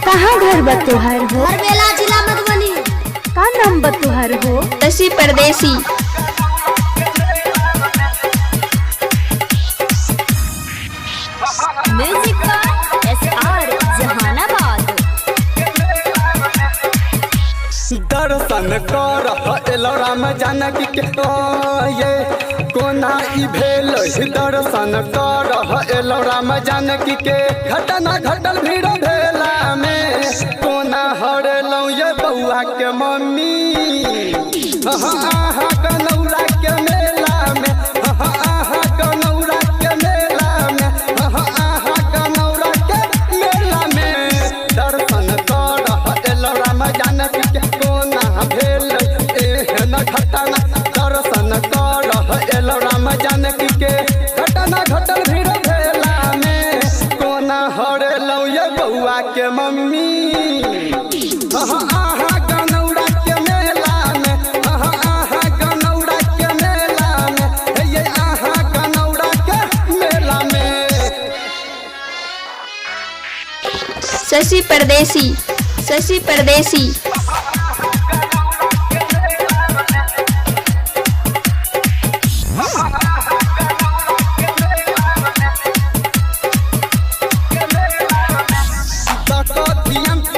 कहाँ घर बा तुहार हो? बेला जिला मधुबनी। का नाम बा तुहार हो? Shashi Pardesi. Music by SR Jehanabad. दर्शन कर एलो राम जानकी के ये कोना ई भेल। दर्शन कर एलो राम जानकी के घटना घटल भीड़ भेला में कोना हरलौ ये बउआ के मम्मी। आहा कनौरा के मेला में, आहा कनौरा के मेला में, आहा कनौरा के मेला में दर्शन कर एलो राम जानकी के कोना भेल एहन घटना। दर्शन कर एलो राम जानकी के घटना घटल भीड़ भेला में कोना हरलौ ये बउआ के मम्मी। आहा कनौरा के मेला में, आहा कनौरा के मेला में, ये आहा कनौरा के मेला में। शशि परदेसी। शशि परदेसी।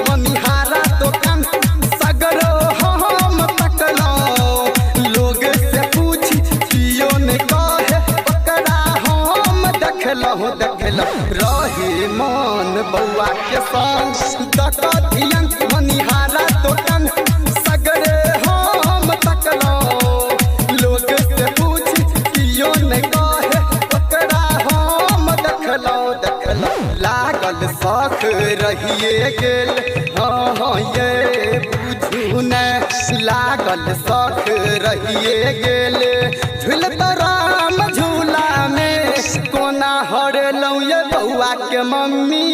मनिहारा दुकान सगरो हम तकलो लोग से पूछ कियो ने कहे ओकरा हम देखलो रही मन बउआ के संग। दकथियन मनिहारा दुकान सगरे हम तकलो लोग से पूछ कियो ने कहे ओकरा हम देखलो लागल शौक रहिए गेल। हाँ ये बुझू न लागल शौक रहिए गेल। झूलत राम झूला में कोना हरलौ ये बउआ के मम्मी।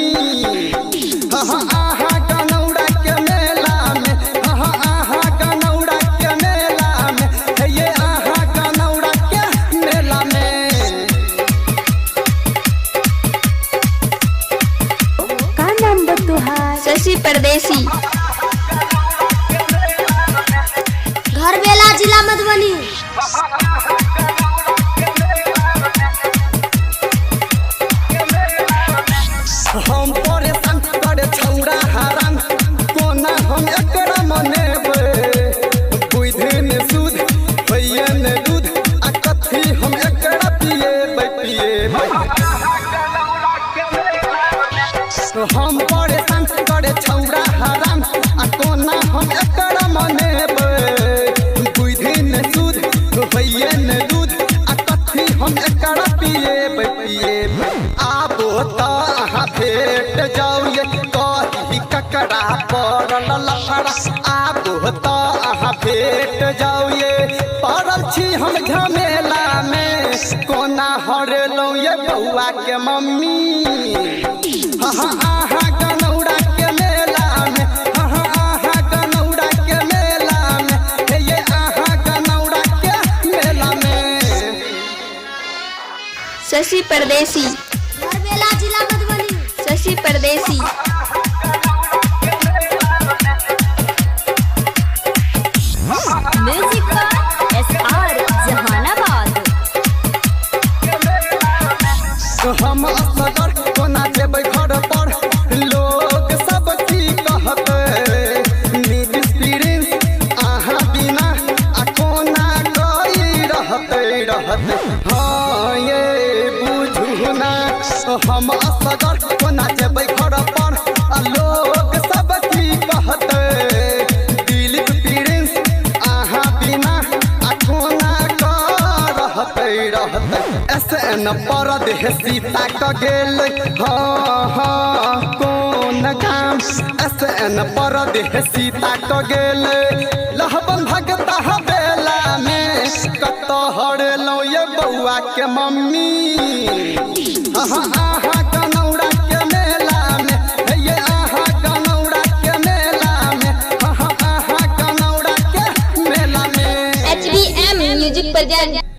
आहा कनौरा के मेला में, आहा कनौरा के मेला में, ये आहा कनौरा के मेला में। का नाम बा तुहार? शशि परदेसी। घर बेला जिला मधुबनी। हम परेशान करे छौरा हराम कोना हम एकरा मनेबे। बुद्धि ने सुध भैया ने दूध आ कथी हम एकरा पिएबे। हम परेशान करे छौरा हराम आ कोना हम एकरा मनेबे। बुद्धि ने सुध भैया ने दूध आ कथी हम एकरा पिएबे। आबो त अहाँ भेट जाऊ ये कही ककरा पड़ल लफड़ा। आबो त अहाँ भेट जाऊ ये पड़ल छी हम झमेला में कोना हरलौ ये बउआ के मम्मी। आहा कनौरा के मेला में, आहा कनौरा के मेला में, ये आहा कनौरा के मेला में। शशि परदेसी। घर बेला जिला Madhubani. Shashi Pardesi. Music by SR Jehanabad. हम असगर कोना जेबै घर पर लोग सब की कहते। नीतीश प्रिंस आहा बिना आ कोना कोई रहते। हाँ ये बुझू ना हम असगर कोना जेबै घर पर लोग सब की कहते। दिलीप प्रिंस आहा बिना आ कोना रहते। SN परदेसी ताक गेल। हाँ कोन काम SN परदेसी ताक गेल। लहबन भगता बेला में कत हरलौ ये बउआ के मम्मी। आहा कनौरा के मेला में, ये आहा कनौरा के मेला में, आहा कनौरा के मेला में। HBM music present.